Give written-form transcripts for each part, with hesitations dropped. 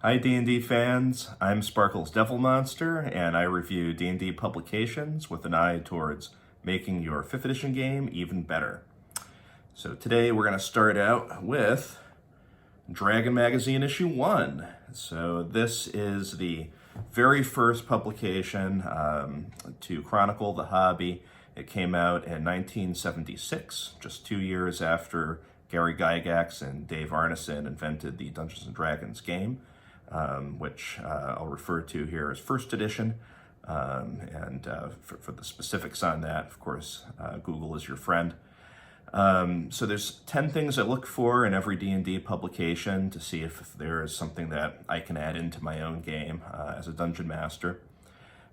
Hi D&D fans, I'm Sparkle's Devil Monster, and I review D&D publications with an eye towards making your 5th edition game even better. So today we're going to start out with Dragon Magazine issue 1. So this is the very first publication to chronicle the hobby. It came out in 1976, just 2 years after Gary Gygax and Dave Arneson invented the Dungeons & Dragons game. Which I'll refer to here as first edition. For the specifics on that, of course, Google is your friend. So there's 10 things I look for in every D&D publication to see if there is something that I can add into my own game as a dungeon master.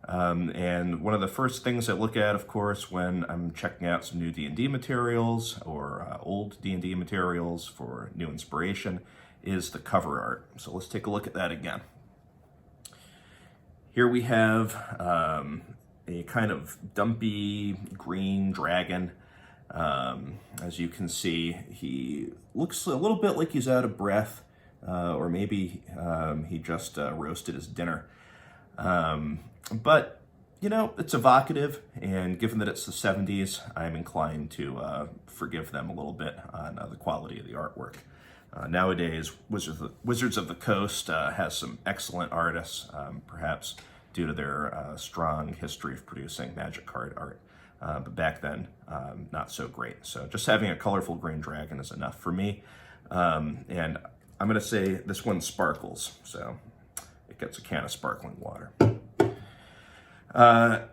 And one of the first things I look at, of course, when I'm checking out some new D&D materials or old D&D materials for new inspiration is the cover art. So let's take a look at that again. Here we have a kind of dumpy green dragon. As you can see, he looks a little bit like he's out of breath, or maybe he just roasted his dinner. But, you know, it's evocative, and given that it's the 70s, I'm inclined to forgive them a little bit on the quality of the artwork. Nowadays, Wizards of the Coast has some excellent artists, perhaps due to their strong history of producing magic card art. But back then, not so great. So just having a colorful green dragon is enough for me. And I'm going to say this one sparkles, so it gets a can of sparkling water.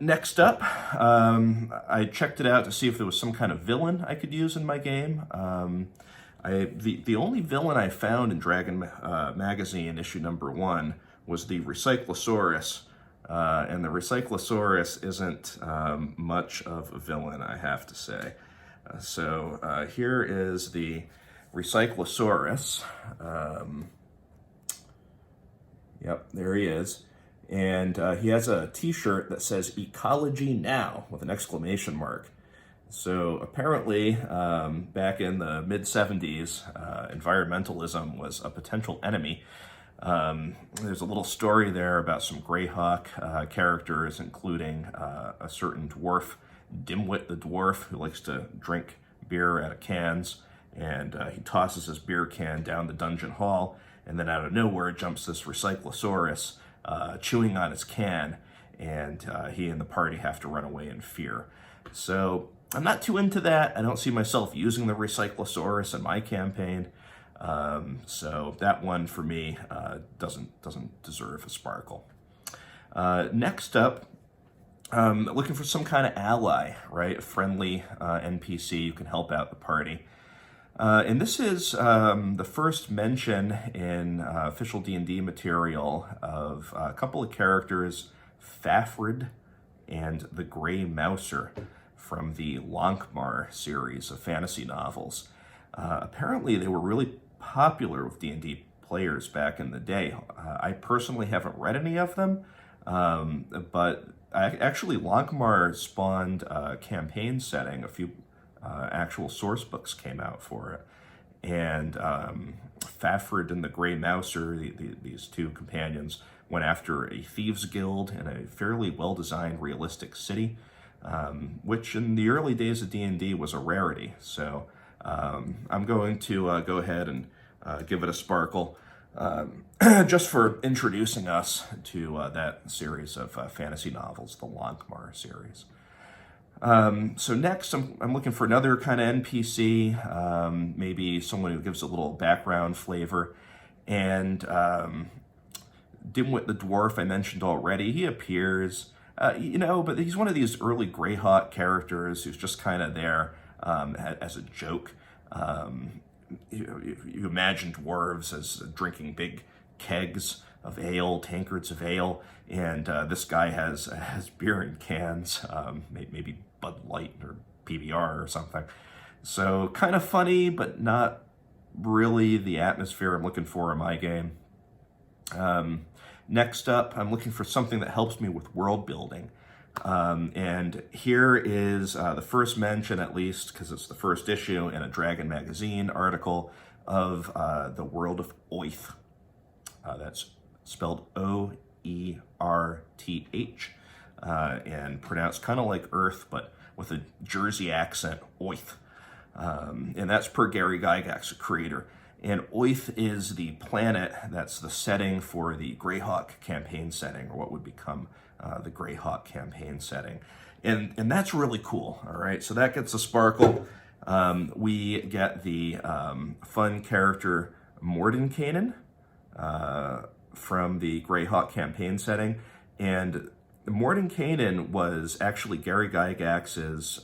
Next up, I checked it out to see if there was some kind of villain I could use in my game. The only villain I found in Dragon Magazine issue number 1 was the Recyclosaurus, and the Recyclosaurus isn't much of a villain, I have to say. So here is the Recyclosaurus. Yep, there he is. And he has a t-shirt that says "Ecology Now" with an exclamation mark. So apparently, back in the mid-70s, environmentalism was a potential enemy. There's a little story there about some Greyhawk characters, including a certain dwarf, Dimwit the dwarf, who likes to drink beer out of cans, and he tosses his beer can down the dungeon hall, and then out of nowhere jumps this Recyclosaurus, chewing on his can, and he and the party have to run away in fear. So I'm not too into that. I don't see myself using the Recyclosaurus in my campaign. So that one for me doesn't deserve a sparkle. Next up, looking for some kind of ally, right? A friendly NPC who can help out the party. And this is the first mention in official D&D material of a couple of characters, Fafhrd and the Grey Mouser, from the Lankhmar series of fantasy novels. Apparently they were really popular with D&D players back in the day. I personally haven't read any of them, but actually Lankhmar spawned a campaign setting. A few actual source books came out for it. And Fafhrd and the Grey Mouser, these two companions, went after a thieves guild in a fairly well-designed, realistic city, which in the early days of D&D was a rarity. So I'm going to go ahead and give it a sparkle, just for introducing us to that series of fantasy novels, the Lankhmar series. So next, I'm looking for another kind of NPC, maybe someone who gives a little background flavor. And Dimwit the dwarf I mentioned already, he appears, but he's one of these early Greyhawk characters who's just kind of there as a joke. You imagine dwarves as drinking big kegs of ale, tankards of ale, and this guy has beer in cans, maybe Bud Light or PBR or something. So kind of funny, but not really the atmosphere I'm looking for in my game. Next up, I'm looking for something that helps me with world building. And here is the first mention, at least, because it's the first issue in a Dragon Magazine article, of the world of Oerth. That's spelled O-E-R-T-H, and pronounced kind of like Earth, but with a Jersey accent, Oerth. And that's per Gary Gygax, a creator. And Oerth is the planet that's the setting for the Greyhawk campaign setting, or what would become the Greyhawk campaign setting. And that's really cool, all right? So that gets a sparkle. We get the fun character Mordenkainen from the Greyhawk campaign setting. And Mordenkainen was actually Gary Gygax's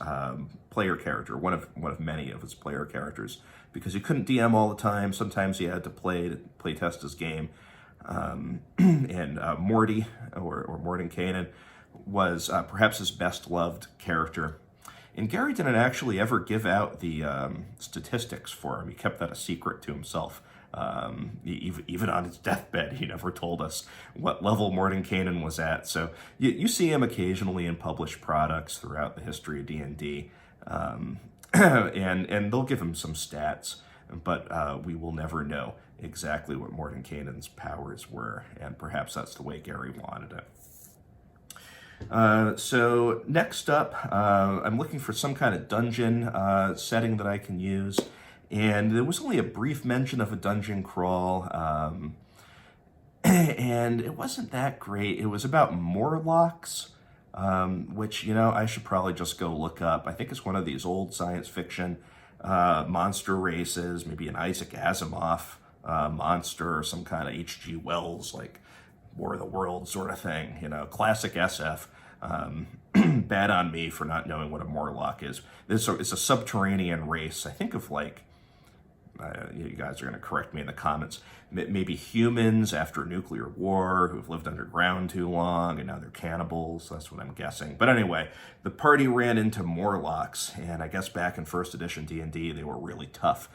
player character, one of many of his player characters, because he couldn't DM all the time. Sometimes he had to play test his game. And Morty, or Mordenkainen, was perhaps his best loved character. And Gary didn't actually ever give out the statistics for him. He kept that a secret to himself. Even on his deathbed, he never told us what level Mordenkainen was at. So you see him occasionally in published products throughout the history of D&D. And they'll give him some stats, but we will never know exactly what Mordenkainen's powers were, and perhaps that's the way Gary wanted it. So next up, I'm looking for some kind of dungeon setting that I can use, and there was only a brief mention of a dungeon crawl, and it wasn't that great. It was about Morlocks, which, you know, I should probably just go look up. I think it's one of these old science fiction monster races, maybe an Isaac Asimov monster, or some kind of H.G. Wells, like War of the Worlds sort of thing, you know, classic SF. Bad on me for not knowing what a Morlock is. It's a subterranean race. I think of like, you guys are going to correct me in the comments, maybe humans after a nuclear war who've lived underground too long and now they're cannibals. That's what I'm guessing. But anyway, the party ran into Morlocks, and I guess back in first edition D&D, they were really tough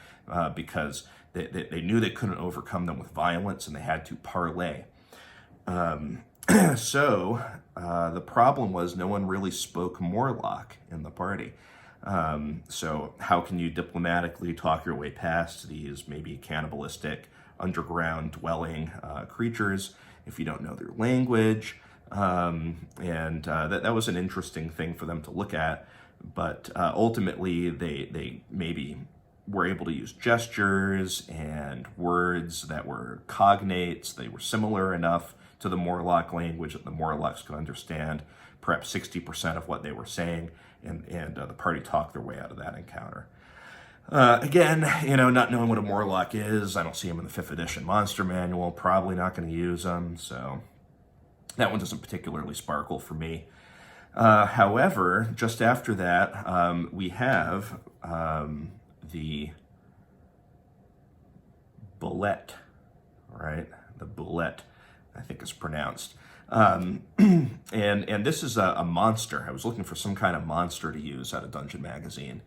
because they knew they couldn't overcome them with violence, and they had to parlay. So the problem was no one really spoke Morlock in the party. So how can you diplomatically talk your way past these maybe cannibalistic underground dwelling creatures if you don't know their language? That was an interesting thing for them to look at, but ultimately they maybe were able to use gestures and words that were cognates. They were similar enough to the Morlock language that the Morlocks could understand perhaps 60% of what they were saying, and the party talked their way out of that encounter. Again, you know, not knowing what a Morlock is, I don't see him in the 5th edition monster manual, probably not going to use them, so that one doesn't particularly sparkle for me. However, just after that, we have the Bulette, right? The Bulette, I think is pronounced. And this is a monster. I was looking for some kind of monster to use out of Dungeon Magazine,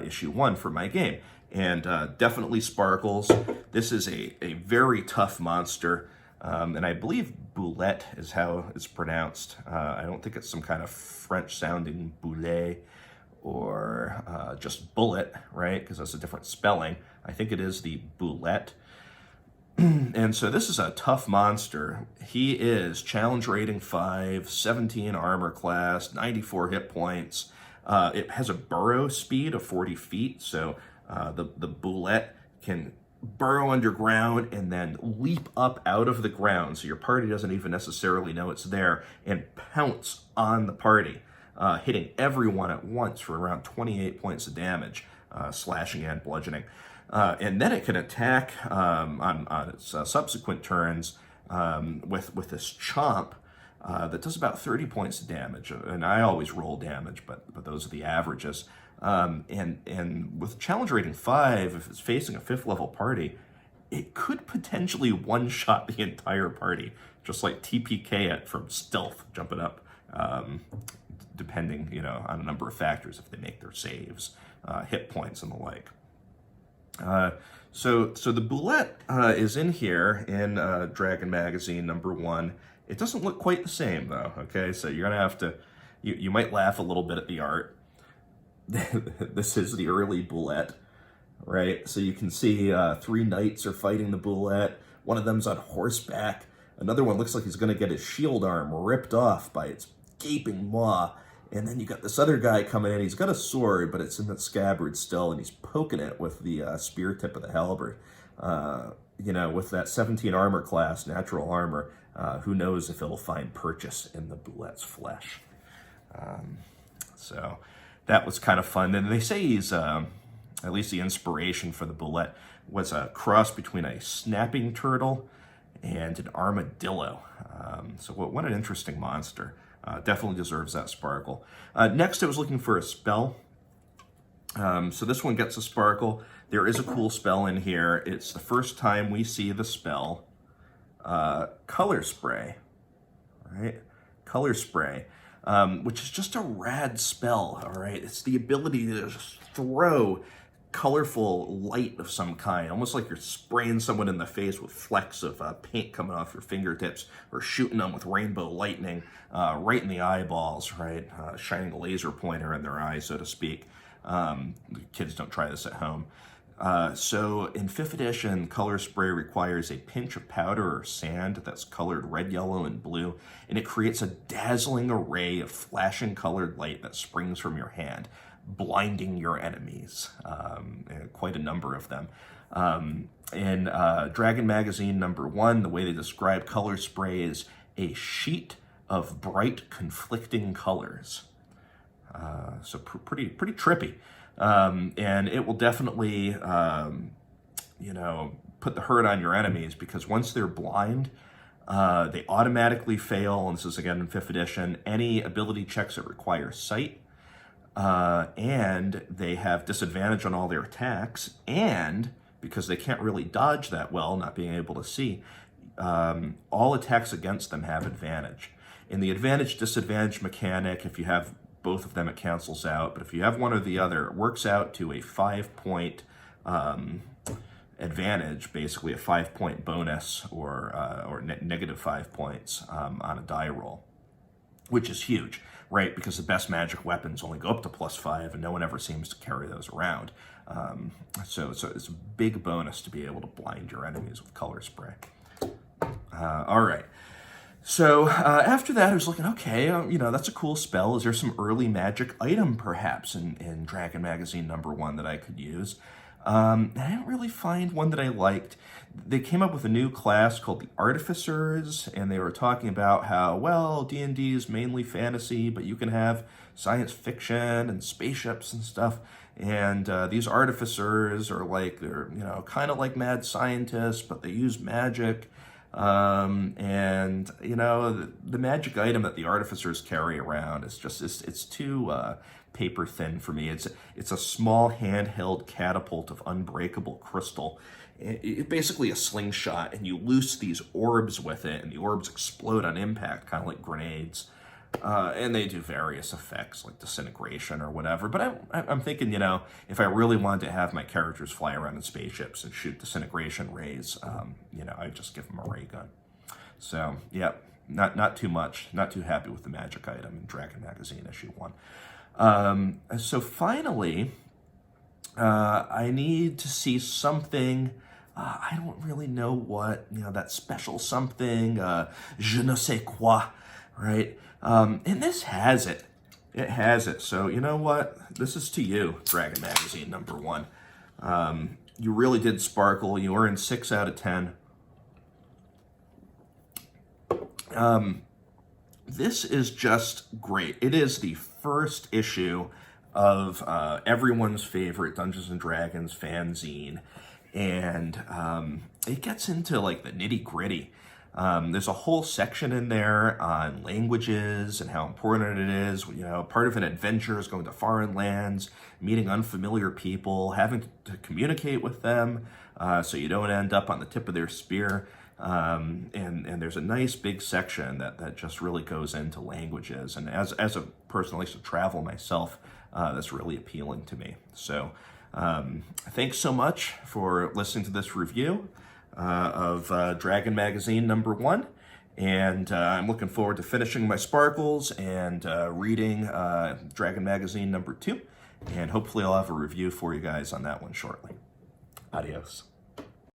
issue 1 for my game. And definitely sparkles. This is a very tough monster. And I believe Bulette is how it's pronounced. I don't think it's some kind of French-sounding boulet or just bullet, right? Because that's a different spelling. I think it is the Bulette. And so this is a tough monster. He is challenge rating 5, 17 armor class, 94 hit points. It has a burrow speed of 40 feet, so the Bulette can burrow underground and then leap up out of the ground, so your party doesn't even necessarily know it's there, and pounce on the party, hitting everyone at once for around 28 points of damage, slashing and bludgeoning. And then it can attack on its subsequent turns with this chomp that does about 30 points of damage. And I always roll damage, but those are the averages. And with challenge rating 5, if it's facing a 5th level party, it could potentially one-shot the entire party, just like TPK it from stealth, jumping up, depending, you know, on a number of factors, if they make their saves, hit points, and the like. So the Bulette is in here in Dragon Magazine number 1. It doesn't look quite the same though, okay? So you're gonna have to, you might laugh a little bit at the art. This is the early Bulette, right? So you can see 3 knights are fighting the Bulette. One of them's on horseback. Another one looks like he's going to get his shield arm ripped off by its gaping maw. And then you got this other guy coming in. He's got a sword, but it's in the scabbard still, and he's poking it with the spear tip of the halberd. You know, with that 17 armor class, natural armor, who knows if it'll find purchase in the Bulette's flesh. So that was kind of fun. And they say he's, at least the inspiration for the Bulette was a cross between a snapping turtle and an armadillo. So what an interesting monster. Definitely deserves that sparkle. Next, I was looking for a spell. So this one gets a sparkle. There is a cool spell in here. It's the first time we see the spell, Color Spray, right? Color Spray, which is just a rad spell, all right? It's the ability to just throw colorful light of some kind, almost like you're spraying someone in the face with flecks of paint coming off your fingertips, or shooting them with rainbow lightning right in the eyeballs, right? Shining a laser pointer in their eye, so to speak. Kids don't try this at home. So in 5th edition, Color Spray requires a pinch of powder or sand that's colored red, yellow, and blue, and it creates a dazzling array of flashing colored light that springs from your hand, blinding your enemies, and quite a number of them. In Dragon Magazine #1, the way they describe Color Spray is a sheet of bright conflicting colors. So pretty trippy. And it will definitely, you know, put the hurt on your enemies, because once they're blind, they automatically fail, and this is again in 5th edition, any ability checks that require sight, and they have disadvantage on all their attacks, and because they can't really dodge that well, not being able to see, all attacks against them have advantage. In the advantage-disadvantage mechanic, if you have both of them, it cancels out, but if you have one or the other, it works out to a 5-point advantage, basically a 5-point bonus, or negative 5 points on a die roll, which is huge, right? Because the best magic weapons only go up to +5, and no one ever seems to carry those around. So it's a big bonus to be able to blind your enemies with Color Spray. All right. So after that, I was looking, okay, you know, that's a cool spell. Is there some early magic item, perhaps, in Dragon Magazine #1 that I could use? And I didn't really find one that I liked. They came up with a new class called the Artificers, and they were talking about how, well, D&D is mainly fantasy, but you can have science fiction and spaceships and stuff. And these Artificers are like, they're, you know, kind of like mad scientists, but they use magic. And you know, the magic item that the Artificers carry around is just, it's too paper thin for me. It's a small handheld catapult of unbreakable crystal. It's basically a slingshot, and you loose these orbs with it, and the orbs explode on impact, kind of like grenades. And they do various effects like disintegration or whatever. But I'm thinking, you know, if I really wanted to have my characters fly around in spaceships and shoot disintegration rays, you know, I'd just give them a ray gun. So, yeah, not too much. Not too happy with the magic item in Dragon Magazine #1. So finally, I need to see something. I don't really know what, you know, that special something, je ne sais quoi, right? And this has it. It has it. So, you know what? This is to you, Dragon Magazine #1. You really did sparkle. You earned 6 out of 10. This is just great. It is the first issue of everyone's favorite Dungeons & Dragons fanzine. And it gets into, like, the nitty-gritty. There's a whole section in there on languages and how important it is. You know, part of an adventure is going to foreign lands, meeting unfamiliar people, having to communicate with them so you don't end up on the tip of their spear. And there's a nice big section that just really goes into languages. And as a person who likes to travel myself, that's really appealing to me. So thanks so much for listening to this review of Dragon Magazine #1, and I'm looking forward to finishing my sparkles and reading Dragon Magazine #2, and hopefully I'll have a review for you guys on that one shortly. Adios.